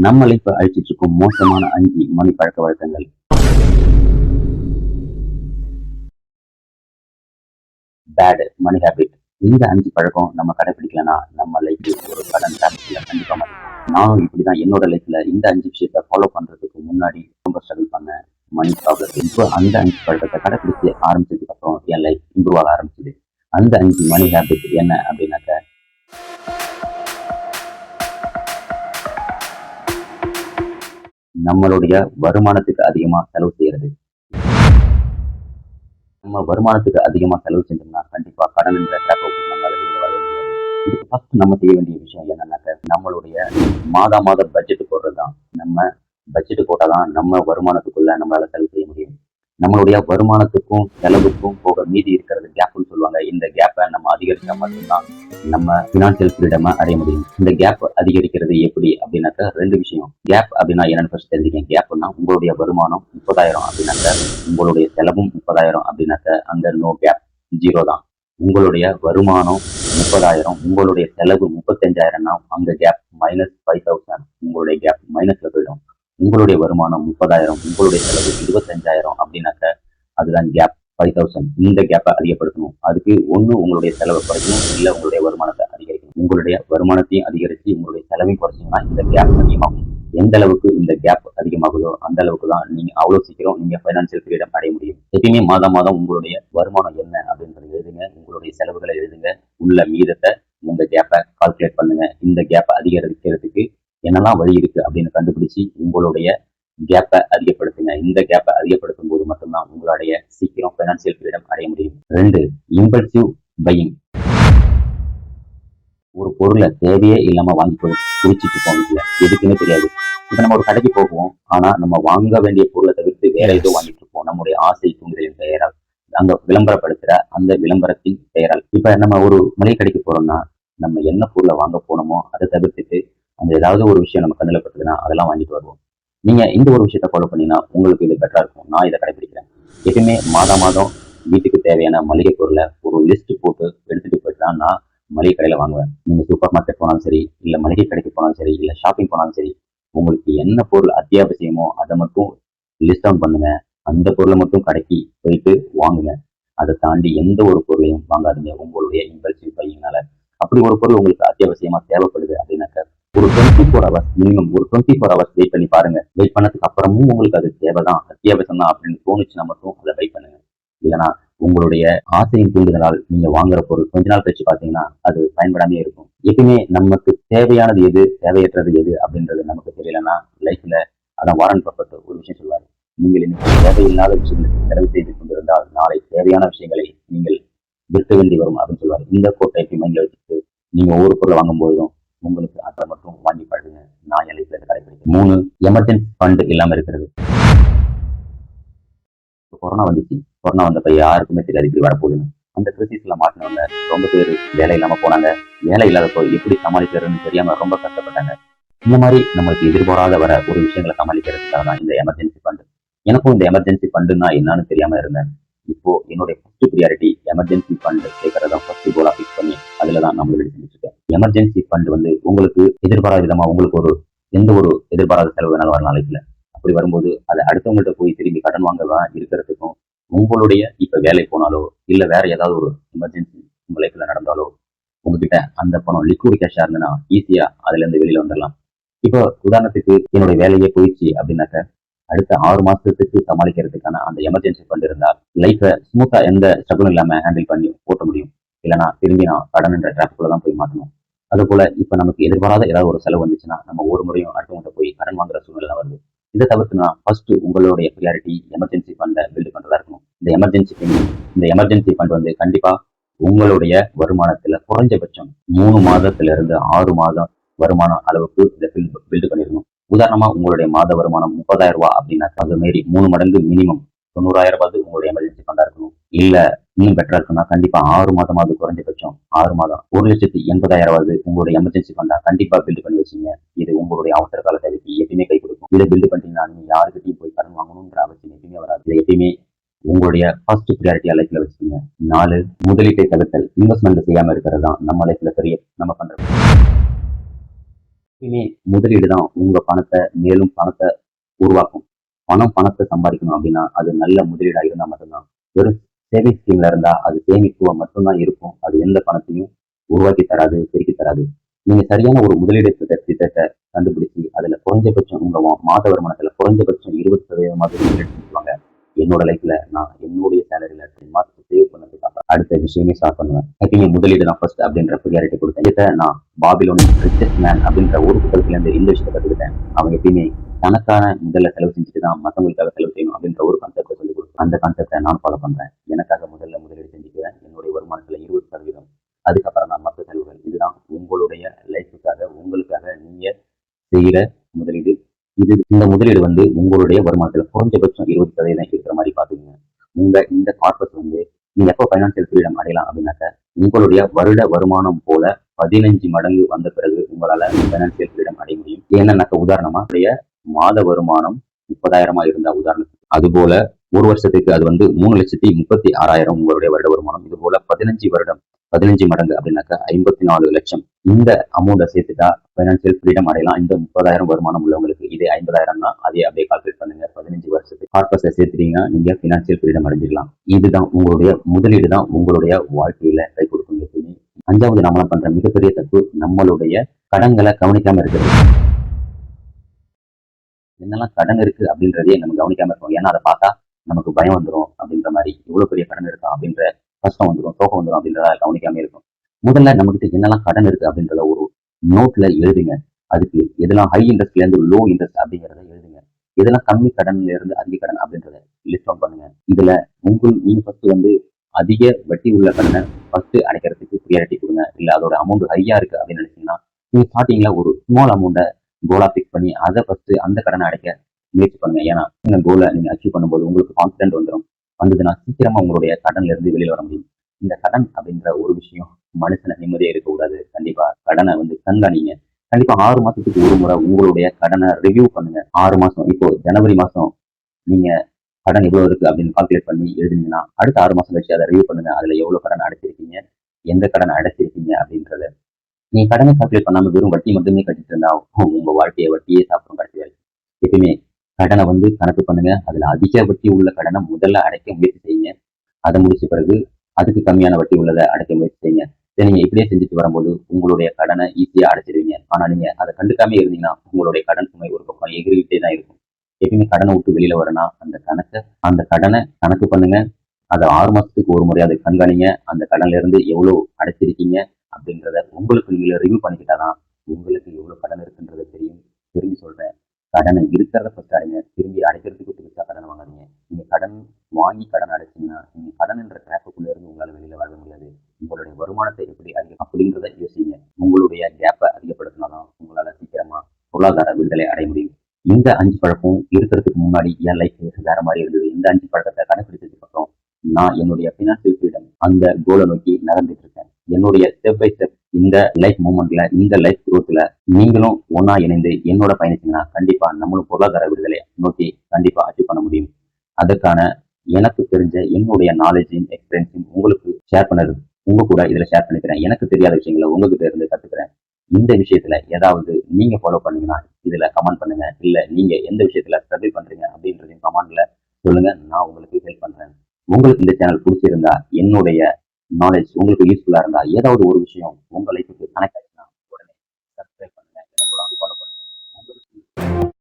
நம்ம லைஃப் அழிச்சிட்டு இருக்கும் மோசமான 5 மணி பழக்க வழக்கங்கள். பேட் மணி ஹேபிட். இந்த 5 பழக்கம் நம்ம கடைபிடிக்கலன்னா நம்ம லைஃப் ஒரு கடன் டாபிக்ல கண்டிப்பா மாட்டோம். நானும் இப்படிதான் என்னோட லைஃப்ல இந்த 5 விஷயத்த ஃபாலோ பண்றதுக்கு முன்னாடி ரொம்ப ஸ்ட்ரகிள் பண்ணேன். Money problem. இப்போ அந்த 5 பழக்கத்தை கடைபிடிச்சு ஆரம்பிச்சதுக்கு அப்புறம் என் லைஃப் இம்ப்ரூவ் ஆக ஆரம்பிச்சது. அந்த 5 மணி ஹேபிட் என்ன அப்படின்னாக்க, நம்மளுடைய வருமானத்துக்கு அதிகமா செலவு செய்யறது. நம்ம வருமானத்துக்கு அதிகமா செலவு செஞ்சோம்னா கண்டிப்பா கடன் என்ற ட்ராப்பை நம்மளால வெளியில வர முடியாது. இதுக்கு ஃபர்ஸ்ட் நம்ம செய்ய வேண்டிய விஷயம் என்னன்னாக்க, நம்மளுடைய மாத பட்ஜெட் போடுறதுதான். நம்ம பட்ஜெட் போட்டாதான் நம்ம வருமானத்துக்குள்ள நம்மளால செலவு செய்ய முடியும். நம்மளுடைய வருமானத்துக்கும் செலவுக்கும் போக மீதி இருக்கிறது கேப்னு சொல்லுவாங்க. இந்த கேப்பை நம்ம அதிகரிச்சா மட்டும்தான் நம்ம பினான்சியல் ஃப்ரீடம் அடைய முடியும். இந்த கேப் அதிகரிக்கிறது எப்படி அப்படின்னாக்க 2 விஷயம். கேப் அப்படின்னா என்னன்னு ஃபர்ஸ்ட் தெரிஞ்சுக்கங்க. கேப்னா உங்களுடைய வருமானம் 30,000 அப்படின்னாக்க உங்களுடைய செலவும் 30,000 அப்படின்னாக்க அங்க நோ கேப், 0 தான். உங்களுடைய வருமானம் 30,000, உங்களுடைய செலவு 35,000னா அங்க கேப் -5,000. உங்களுடைய கேப் மைனஸ்ல போயிடும். உங்களுடைய வருமானம் 30,000, உங்களுடைய செலவு 25,000 அப்படின்னாக்க அதுதான் கேப் 5,000. இந்த கேப்பை அதிகப்படுத்தணும். அதுக்கு ஒண்ணு உங்களுடைய செலவை குறைக்கணும், இல்ல உங்களுடைய வருமானத்தை அதிகரிக்கணும். உங்களுடைய வருமானத்தையும் அதிகரிச்சு உங்களுடைய செலவையும் குறைச்சிங்கன்னா இந்த கேப் அதிகமாகும். எந்த அளவுக்கு இந்த கேப் அதிகமாகுதோ அந்த அளவுக்கு தான் நீங்க அவ்வளவு சீக்கிரம் நீங்க பைனான்சியல் ஃப்ரீடம் அடைய முடியும். எப்பயுமே மாதம் உங்களுடைய வருமானம் என்ன அப்படின்றத எழுதுங்க, உங்களுடைய செலவுகளை எழுதுங்க, உள்ள மீதத்தை உங்க கேப்பை கால்குலேட் பண்ணுங்க. இந்த கேப்பை அதிகரிக்கிறதுக்கு என்னெல்லாம் வழி இருக்கு அப்படின்னு கண்டுபிடிச்சு உங்களுடைய கேப்பை அதிகப்படுத்துங்க. இந்த கேப்பை அதிகப்படுத்தும் போது மட்டும்தான் உங்களுடைய சீக்கிரம் பைனான்சியல் ஃப்ரீடம் அடைய முடியும். 2, இம்பல்சிவ் பையிங். ஒரு பொருளை தேவையே இல்லாம வாங்கி குடிச்சிட்டு இருக்கோம் வீட்டுல, எதுக்குன்னு தெரியாது. இப்ப நம்ம ஒரு கடைக்கு போவோம், ஆனா நம்ம வாங்க வேண்டிய பொருளை தவிர்த்து வேற ஏதோ வாங்கிட்டு இருப்போம். நம்முடைய ஆசை தூண்டுதலின் பெயரால், அங்க விளம்பரப்படுத்துற அந்த விளம்பரத்தின் பெயரால். இப்ப நம்ம ஒரு மளிகை கடைக்கு போறோம்னா நம்ம என்ன பொருளை வாங்க போனோமோ அதை தவிர்த்துட்டு அந்த ஏதாவது ஒரு விஷயம் நம்ம கண்ணில் பட்டுதுன்னா அதெல்லாம் வாங்கிட்டு வருவோம். நீங்க இந்த ஒரு விஷயத்த ஃபாலோ பண்ணீங்கன்னா உங்களுக்கு இது பெட்டரா இருக்கும். நான் இதை கடைபிடிக்கிறேன். எப்பயுமே மாதம் வீட்டுக்கு தேவையான மளிகை பொருளை ஒரு லிஸ்ட் போட்டு எடுத்துட்டு போயிட்டு தான் நான் மளிகை கடையில வாங்குவேன். நீங்க சூப்பர் மார்க்கெட் போனாலும் சரி, இல்ல மளிகை கடைக்கு போனாலும் சரி, இல்ல ஷாப்பிங் போனாலும் சரி, உங்களுக்கு என்ன பொருள் அத்தியாவசியமோ அதை மட்டும் லிஸ்ட் டவுன் பண்ணுங்க. அந்த பொருளை மட்டும் கடைக்கு போயிட்டு வாங்குங்க. அதை தாண்டி எந்த ஒரு பொருளையும் வாங்காதீங்க உங்களுடைய இம்பல்சிவ் பையினால. அப்படி ஒரு பொருள் உங்களுக்கு அத்தியாவசியமா தேவைப்படுது அப்படின்னாக்க ஒரு 24 ஹவர்ஸ் மினிமம், ஒரு 24 ஹவர்ஸ் வெயிட் பண்ணி பாருங்க. வெயிட் பண்ணதுக்கு அப்புறமும் உங்களுக்கு அது தேவைதான், அத்தியாவசியம் தான் அப்படின்னு தோணுச்சுன்னா மட்டும் அதை வெயிட் பண்ணுங்க. இல்லைன்னா உங்களுடைய ஆசையின் தூண்டுதலால் நீங்க வாங்குற பொருள் கொஞ்ச நாள் கழிச்சு பாத்தீங்கன்னா அது பயன்படாமே இருக்கும். எப்பவுமே நமக்கு தேவையானது எது, தேவையற்றது எது அப்படின்றது நமக்கு தெரியலன்னா லைஃப்ல அதான் வாரன் பஃபெட் ஒரு விஷயம் சொல்லுவாரு. நீங்கள் இன்னைக்கு தேவையில்லாத விஷயங்களுக்கு செலவு செய்து கொண்டிருந்தால் நாளை தேவையான விஷயங்களை நீங்கள் விற்க வேண்டி வரும் அப்படின்னு சொல்லுவாரு. இந்த கோட்டை எப்படி மைண்ட்ல வச்சுட்டு நீங்க ஒவ்வொரு பொருளை வாங்கும் போதும் உங்களுக்கு அதை மட்டும் வாங்கி பழகுங்க. நான் என் லைஃப்ல கடைபிடிக்கிறேன். 3, எமர்ஜென்சி ஃபண்ட் இல்லாம இருக்கிறது. கொரோனா வந்துச்சு. கொரோனா வந்தப்ப யாருக்குமே தெரியாது இப்படி வரப்போகுதுன்னு. அந்த கிரிசிஸ்ல மாட்டினவங்க ரொம்ப பேர் வேலை இல்லாம போனாங்க. வேலை இல்லாதப்போ எப்படி சமாளிக்கிறதுன்னு தெரியாம ரொம்ப கஷ்டப்பட்டாங்க. இந்த மாதிரி நம்மளுக்கு எதிர்பாராத வர ஒரு விஷயங்களை சமாளிக்கிறதுக்காக தான் இந்த எமர்ஜென்சி ஃபண்ட். எனக்கும் இந்த எமர்ஜென்சி ஃபண்டுன்னா என்னன்னு தெரியாம இருந்தேன். இப்போ என்னுடைய ஃபர்ஸ்ட் ப்ரியாரிட்டி எமர்ஜென்சி ஃபண்ட் சேர்க்கறதா ஃபர்ஸ்ட் கோலா ஃபிக்ஸ் பண்ணி அதுல தான் நான் முதலீடு செஞ்சுட்டு இருக்கேன். எமர்ஜென்சி ஃபண்ட் உங்களுக்கு எதிர்பாராத விதமா உங்களுக்கு எந்த ஒரு எதிர்பாராத செலவு வேணாலும் வரலாம் லைஃப்ல. அப்படி வரும்போது அதை அடுத்தவங்கள்ட்ட போய் திரும்பி கடன் வாங்கலாம் இருக்கிறதுக்கும், உங்களுடைய இப்ப வேலை போனாலோ இல்ல வேற ஏதாவது ஒரு எமர்ஜென்சி உங்க லைஃப்ல நடந்தாலோ உங்ககிட்ட அந்த பணம் லிக்விட் கேஷா இருந்ததுன்னா ஈஸியா அதுல இருந்து வெளியில வந்துடலாம். இப்போ உதாரணத்துக்கு என்னுடைய வேலையே போயிடுச்சு அப்படின்னாக்க அடுத்த 6 மாசத்துக்கு சமாளிக்கிறதுக்கான அந்த எமர்ஜென்சி ஃபண்ட் இருந்தால் லைஃபை ஸ்மூத்தா எந்த ஸ்ட்ரகிளும் இல்லாம ஹேண்டில் பண்ணி ஓட்ட முடியும். இல்லைன்னா திரும்பி நான் கடன் என்ற டிராப்புக்குள்ள தான் போய் மாட்டணும். அது போல இப்ப நமக்கு எதிர்பாராத ஏதாவது ஒரு செலவு வந்துச்சுன்னா நம்ம ஒரு முறையும் அடுத்தவங்க போய் கடன் வாங்குற சூழ்நிலை வருது. இதை தவிர்த்துனா ஃபர்ஸ்ட் உங்களுடைய ப்ரியாரிட்டி எமர்ஜென்சி ஃபண்டை பில்ட் பண்றதா இருக்கணும். இந்த எமர்ஜென்சி ஃபண்ட் கண்டிப்பா உங்களுடைய வருமானத்துல குறைஞ்சபட்சம் 3 மாதத்துல இருந்து 6 மாதம் வருமானம் அளவுக்கு இதை பில்ட் பண்ணிருக்கணும். உதாரணமா உங்களுடைய மாத வருமானம் 30,000 ரூபாய் அப்படின்னா அது மாரி 3 மடங்கு மினிமம் 90,000 ரூபாய் உங்களுடைய எமர்ஜென்சி ஃபண்டா இருக்கணும். இல்ல இன்னும் பெட்டரா இருக்குன்னா கண்டிப்பா 6 மாதமாவது குறைஞ்சபட்சம் 6 மாதம் 1,80,000 ரூபாய் உங்களுடைய எமர்ஜென்சி ஃபண்டா கண்டிப்பா பில்ட் பண்ணி வச்சுங்க. இது உங்களுடைய அவசர கால தேவைக்கு எப்பயுமே கை கொடுக்கும். இதை பில்ட் பண்ணிட்டீங்கன்னா நீங்க யாருக்கிட்டையும் போய் கடன் வாங்கணும்ன்ற அவசியம் எப்பயுமே வராது. இதை எப்பயுமே உங்களுடைய ஃபர்ஸ்ட் ப்ரியாரிட்டியா லைஃப்ல வச்சுக்கோங்க. 4, முதலீட்டை தவிர்த்தல். இன்வெஸ்ட்மெண்ட் செய்யாம இருக்கிறது தான் நம்ம லைஃப்ல பெரிய நம்ம பண்றது. எப்பயுமே முதலீடு தான் உங்க பணத்தை மேலும் பணத்தை உருவாக்கும். பணத்தை சம்பாதிக்கணும் அப்படின்னா அது நல்ல முதலீடா இருந்தா மட்டும்தான். வெறும் சேவிங்ஸ் ஸ்கீம்ல இருந்தா அது சேமிப்பு மட்டும்தான் இருக்கும். அது எந்த பணத்தையும் உருவாக்கி தராது, பெருக்கி தராது. நீங்க சரியான ஒரு முதலீடு திட்டத்தை கண்டுபிடிச்சு அதுல குறைஞ்சபட்சம் உங்க மாத வருமானத்துல குறைஞ்சபட்சம் 20% முதலீடு செஞ்சுவாங்க. என்னோட லைஃப்ல நான் என்னுடைய சேலரியில 10 மாசத்துக்கு சேவ் பண்ணதுக்காக அடுத்த விஷயமே ஸ்டார்ட் பண்ணுவேன். எப்பயுமே முதலீடு தான் ஃபர்ஸ்ட் அப்படின்ற ப்ரியாரிட்டி கொடுத்தேன். இதை நான் பாபிலோனின் ரிச்சஸ்ட் மேன் அப்படின்ற ஒரு புத்தகத்துல இருந்து இந்த விஷயத்தை கத்துக்கிட்டேன். அவங்க எப்பயுமே தனக்கான முதல்ல செலவு செஞ்சுட்டு தான் மற்றவங்களுக்காக செலவு செய்யணும் அப்படின்ற ஒரு கான்செப்டை சொல்லி கொடுத்தேன். அந்த கான்செப்டை நான் ஃபாலோ பண்றேன். எனக்காக முதல்ல முதலீடு செஞ்சுக்குவேன். என்னுடைய வருமானத்துல 20%. அதுக்கப்புறம் தான் மற்ற செலவுகள். இதுதான் உங்களுடைய லைஃபுக்காக உங்களுக்காக நீங்க செய்யற முதலீடு. இந்த முதலீடு வந்து உங்களுடைய வருமானத்துல குறைஞ்சபட்சம் 20% இருக்கிற மாதிரி பாத்துக்கோங்க. இந்த கார்பஸ் வந்து நீங்க எப்போ பைனான்சியல் ஃப்ரீடம் அடையலாம் அப்படின்னாக்க உங்களுடைய வருட வருமானம் போல 15 மடங்கு வந்த பிறகு உங்களால பைனான்சியல் ஃப்ரீடம் அடைய முடியும். என்னன்னாக்க உதாரணமா மாத வருமானம் 30,000 இருந்தா உதாரணத்துக்கு, அது போல ஒரு வருஷத்துக்கு அது வந்து 3,36,000 உங்களுடைய வருட வருமானம். இது போல 15 மடங்கு அப்படின்னாக்கா 54 லட்சம். இந்த அமௌண்ட்டை சேர்த்துட்டா பைனான்சியல் ஃப்ரீடம் அடையலாம். இந்த 30,000 வருமானம் உள்ளவங்களுக்கு. இதே 50,000னா அதே அப்படியே கால்குலேட் பண்ணுங்க. 15 வருஷத்துக்கு கார்பஸை சேர்த்துட்டீங்கன்னா நீங்க பினான்சியல் ஃப்ரீடம் அடைஞ்சிடலாம். இதுதான் உங்களுடைய முதலீடு தான் உங்களுடைய வாழ்க்கையில கை கொடுக்கும். எப்பவுமே 5வது நாம பண்ற மிகப்பெரிய தப்பு நம்மளுடைய கடன்களை கவனிக்காம இருக்கிறது. என்னெல்லாம் கடன் இருக்கு அப்படின்றதே நம்ம கவனிக்காம இருக்கோம். ஏன்னா அதை பார்த்தா நமக்கு பயம் வந்துடும் அப்படின்ற மாதிரி, இவ்வளவு பெரிய கடன் இருக்கா அப்படின்ற கஷ்டம் வந்துடும், சோகம் வந்துடும் அப்படின்றத கவனிக்காம இருக்கும். முதல்ல நம்மகிட்ட என்னெல்லாம் கடன் இருக்கு அப்படின்றத ஒரு நோட்ல எழுதுங்க. அதுக்கு எதெல்லாம் ஹை இன்ட்ரெஸ்ட்ல இருந்து லோ இன்ட்ரெஸ்ட் அப்படிங்கிறத எழுதுங்க. எதெல்லாம் கம்மி கடன்ல இருந்து அதிக கடன் அப்படின்றத லிஸ்ட் அவுட் பண்ணுங்க. இதுல நீங்க ஃபர்ஸ்ட் வந்து அதிக வட்டி உள்ள கடனை ஃபர்ஸ்ட் அடைக்கிறதுக்கு ப்ரியாரிட்டி கொடுங்க. இல்ல அதோட அமௌண்ட் ஹையா இருக்கு அப்படின்னு நினைச்சீங்கன்னா நீங்க ஸ்டார்டிங்ல ஒரு ஸ்மால் அமௌண்ட்டை கோலா பிக்ஸ் பண்ணி அதை ஃபர்ஸ்ட் அந்த கடனை அடைக்க முயற்சி பண்ணுங்க. ஏன்னா இந்த கோலை நீங்க அச்சீவ் பண்ணும்போது உங்களுக்கு கான்பிடன்ட் வந்ததுன்னா சீக்கிரமா உங்களுடைய கடன்ல இருந்து வெளியில வர முடியும். இந்த கடன் அப்படின்ற ஒரு விஷயம் மனுஷனை நிம்மதியா இருக்கக்கூடாது. கண்டிப்பா கடனை வந்து கண்காணிங்க. கண்டிப்பா 6 மாசத்துக்கு ஒரு முறை உங்களுடைய கடனை ரிவ்யூ பண்ணுங்க. 6 மாசம், இப்போ ஜனவரி மாசம் நீங்க கடன் எவ்வளவு இருக்கு அப்படின்னு கால்குலேட் பண்ணி எழுதுனீங்கன்னா அடுத்த 6 மாசம் கழிச்சு அதை ரிவ்யூ பண்ணுங்க. அதுல எவ்வளவு கடன் அடைச்சிருக்கீங்க, எந்த கடன் அடைச்சிருக்கீங்க அப்படின்றத. நீங்க கடனை கால்குலேட் பண்ணாம வெறும் வட்டி மட்டுமே கட்டிட்டு இருந்தா உங்க வாழ்க்கையை வட்டியே சாப்பிடும் கடைசி வரைக்கும். எப்பயுமே கடனை வந்து கணக்கு பண்ணுங்க. அதுல அதிக வட்டி உள்ள கடனை முதல்ல அடைக்க முயற்சி செய்யுங்க. அதை முடிச்ச பிறகு அதுக்கு கம்மியான வட்டி உள்ளதை அடைக்க முயற்சி செய்யுங்க. இதை நீங்க இப்படியே செஞ்சுட்டு வரும்போது உங்களுடைய கடனை ஈஸியா அடைச்சிருவீங்க. ஆனா நீங்க அதை கண்டுக்காம இருந்தீங்கன்னா உங்களுடைய கடன் சுமை ஒரு பக்கம் எகிரிக்கிட்டே தான் இருக்கும். எப்பயுமே கடனை விட்டு வெளியில வரனா அந்த கடனை கணக்கு பண்ணுங்க. அதை 6 மாசத்துக்கு ஒரு முறை அதை கண்காணிங்க. அந்த கடன்ல இருந்து எவ்வளவு அடைச்சிருக்கீங்க அப்படின்றத உங்களுக்கு நீங்களே ரிவ்யூ பண்ணிக்கிட்டாதான் உங்களுக்கு எவ்வளவு கடன் இருக்குன்றது தெரியும். திரும்பி சொல்றேன், கடனை இருக்கிறத ஃபர்ஸ்ட் அடைங்க. திரும்பி அடைக்கிறதுக்கு புதுசா கடன் வாங்காதீங்க. நீங்க கடன் வாங்கி கடன் அடைச்சீங்கன்னா நீங்க கடன் என்ற ட்ராப்புக்குள்ள இருந்து உங்களால வெளியில வர முடியாது. உங்களுடைய வருமானத்தை எப்படி அப்படின்றத யோசிங்க. உங்களுடைய கேப்பை அதிகப்படுத்தினாதான் உங்களால சீக்கிரமா பொருளாதார விடுதலை அடைய முடியும். இந்த 5 பழக்கம் இருக்கிறதுக்கு முன்னாடி என் லைஃப் வேற மாதிரி இருந்தது. இந்த 5 பழக்கத்தை கடைபிடிச்சதுக்கு அப்புறம் நான் என்னுடைய பினான்சியல் ஃப்ரீடம் அந்த கோலை நோக்கி நடந்துட்டு இருக்கேன். என்னுடைய ஸ்டெப் பை ஸ்டெப் இந்த லைஃப் மூமெண்ட்ல இந்த லைஃப் குரோத்ல நீங்களும் ஒன்னா இணைந்து என்னோட பயணிச்சீங்கன்னா கண்டிப்பா நம்மளும் பொருளாதார விடுதலை நோக்கி கண்டிப்பா அச்சீவ் பண்ண முடியும். அதற்கான எனக்கு தெரிஞ்ச என்னுடைய நாலேஜையும் எக்ஸ்பீரியன்ஸையும் உங்களுக்கு ஷேர் பண்ணது உங்க கூட இதுல ஷேர் பண்ணிக்கிறேன். எனக்கு தெரியாத விஷயங்களை உங்ககிட்ட இருந்து கத்துக்கிறேன். இந்த விஷயத்துல ஏதாவது நீங்க ஃபாலோ பண்ணீங்கன்னா இதுல கமெண்ட் பண்ணுங்க. இல்ல நீங்க எந்த விஷயத்துல ஸ்ட்ரகிள் பண்றீங்க அப்படின்றதையும் கமெண்ட்ல சொல்லுங்க. நான் உங்களுக்கு ஹெல்ப் பண்றேன். உங்களுக்கு இந்த சேனல் பிடிச்சிருந்தா என்னுடைய நாலேஜ் உங்களுக்கு யூஸ்ஃபுல்லா இருந்தா ஏதாவது ஒரு விஷயம் உங்க லைஃபுக்கு கனெக்ட் ஆச்சுன்னா உடனே சப்ஸ்கிரைப் பண்ணுங்க. என்னோட ஃபாலோ பண்ணுங்க. உங்களுக்கு